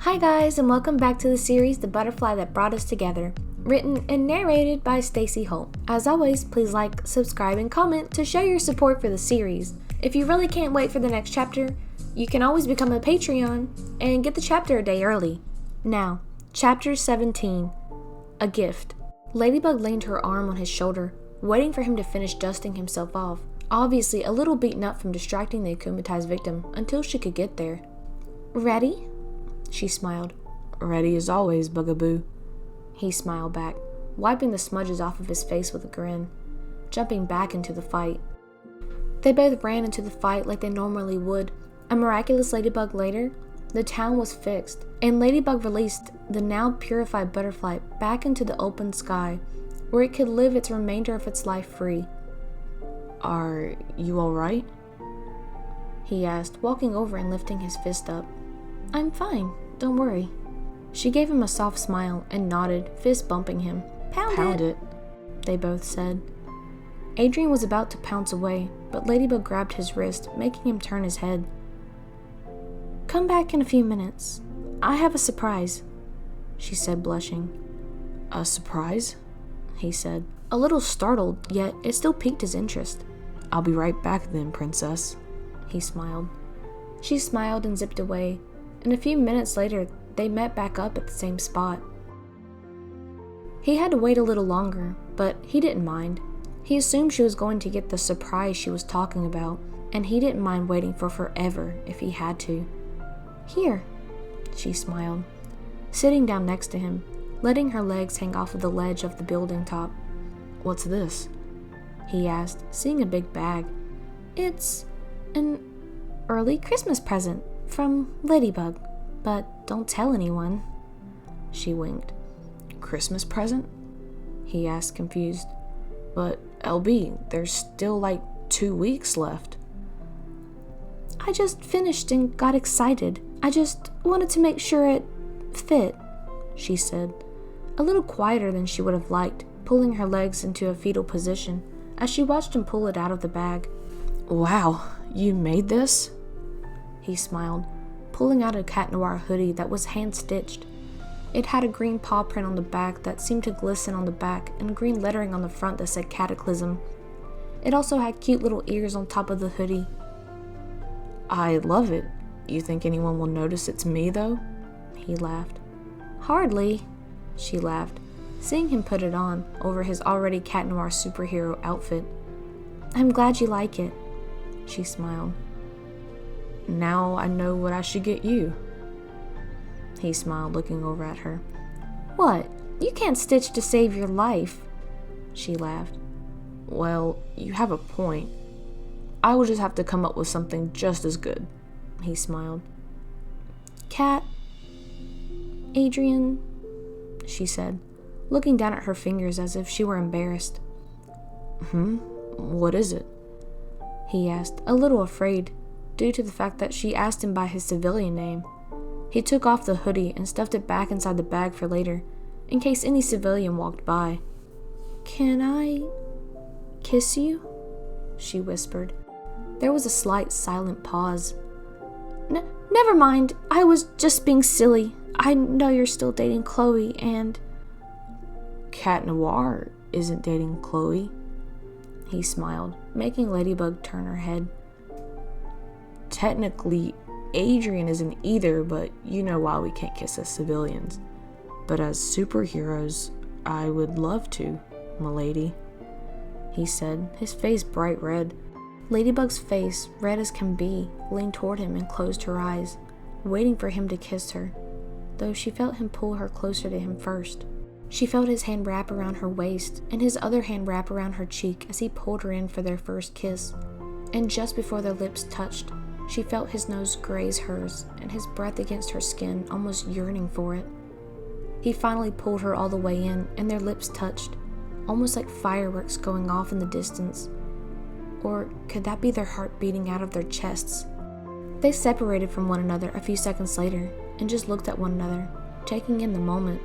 Hi guys, and welcome back to the series The Butterfly That Brought Us Together, written and narrated by Stacey Holt. As always, please like, subscribe, and comment to show your support for the series. If you really can't wait for the next chapter, you can always become a Patreon and get the chapter a day early. Now, Chapter 17, A Gift. Ladybug leaned her arm on his shoulder, waiting for him to finish dusting himself off, obviously a little beaten up from distracting the akumatized victim until she could get there. Ready? She smiled. Ready as always, Bugaboo. He smiled back, wiping the smudges off of his face with a grin, jumping back into the fight. They both ran into the fight like they normally would. A miraculous ladybug later, the town was fixed, and Ladybug released the now purified butterfly back into the open sky, where it could live its remainder of its life free. Are you alright? He asked, walking over and lifting his fist up. I'm fine, don't worry. She gave him a soft smile and nodded, fist bumping him. Pound it, they both said. Adrian was about to pounce away, but Ladybug grabbed his wrist, making him turn his head. Come back in a few minutes. I have a surprise, she said, blushing. A surprise? He said, a little startled, yet it still piqued his interest. I'll be right back then, princess. He smiled. She smiled and zipped away, and a few minutes later, they met back up at the same spot. He had to wait a little longer, but he didn't mind. He assumed she was going to get the surprise she was talking about, and he didn't mind waiting for forever if he had to. Here, she smiled, sitting down next to him, letting her legs hang off of the ledge of the building top. What's this? He asked, seeing a big bag. It's an early Christmas present from Ladybug, but don't tell anyone. She winked. Christmas present? He asked, confused. But LB, there's still like 2 weeks left. I just finished and got excited. I just wanted to make sure it fit, she said, a little quieter than she would have liked, pulling her legs into a fetal position as she watched him pull it out of the bag. Wow, you made this? He smiled, pulling out a cat noir hoodie that was hand-stitched. It had a green paw print on the back that seemed to glisten on the back and green lettering on the front that said Cataclysm. It also had cute little ears on top of the hoodie. I love it. You think anyone will notice it's me, though? He laughed. Hardly, she laughed, seeing him put it on over his already cat noir superhero outfit. I'm glad you like it, she smiled. Now I know what I should get you. He smiled, looking over at her. What? You can't stitch to save your life, she laughed. Well, you have a point. I will just have to come up with something just as good. He smiled. Cat, Adrian, she said, looking down at her fingers as if she were embarrassed. What is it? He asked, a little afraid, due to the fact that she asked him by his civilian name. He took off the hoodie and stuffed it back inside the bag for later, in case any civilian walked by. Can I kiss you? She whispered. There was a slight silent pause. Never mind, I was just being silly. I know you're still dating Chloe and... Cat Noir isn't dating Chloe. He smiled, making Ladybug turn her head. Technically, Adrian isn't either, but you know why we can't kiss as civilians. But as superheroes, I would love to, m'lady, he said, his face bright red. Ladybug's face, red as can be, leaned toward him and closed her eyes, waiting for him to kiss her, though she felt him pull her closer to him first. She felt his hand wrap around her waist and his other hand wrap around her cheek as he pulled her in for their first kiss, and just before their lips touched, she felt his nose graze hers and his breath against her skin, almost yearning for it. He finally pulled her all the way in and their lips touched, almost like fireworks going off in the distance. Or could that be their heart beating out of their chests? They separated from one another a few seconds later and just looked at one another, taking in the moment.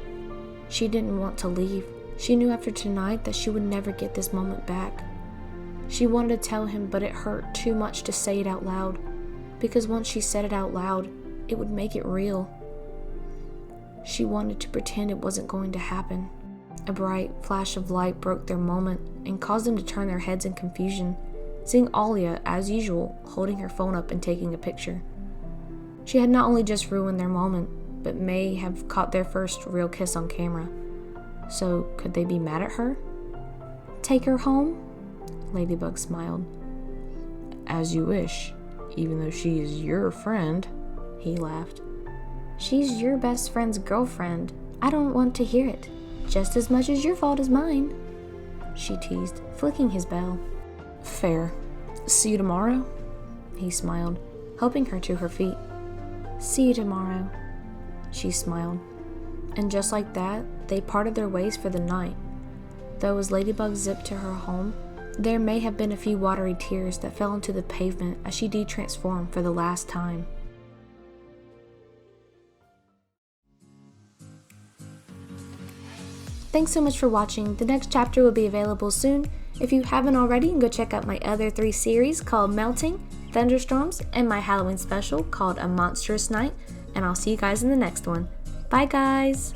She didn't want to leave. She knew after tonight that she would never get this moment back. She wanted to tell him, but it hurt too much to say it out loud, because once she said it out loud, it would make it real. She wanted to pretend it wasn't going to happen. A bright flash of light broke their moment and caused them to turn their heads in confusion, seeing Alia, as usual, holding her phone up and taking a picture. She had not only just ruined their moment, but may have caught their first real kiss on camera. So, could they be mad at her? Take her home? Ladybug smiled. As you wish, even though she is your friend. He laughed. She's your best friend's girlfriend. I don't want to hear it. Just as much as your fault as mine. She teased, flicking his bell. Fair. See you tomorrow? He smiled, helping her to her feet. See you tomorrow. She smiled. And just like that, they parted their ways for the night. Though as Ladybug zipped to her home, there may have been a few watery tears that fell into the pavement as she de-transformed for the last time. Thanks so much for watching. The next chapter will be available soon. If you haven't already, go check out my other 3 series called Melting, Thunderstorms, and my Halloween special called A Monstrous Night, and I'll see you guys in the next one. Bye guys!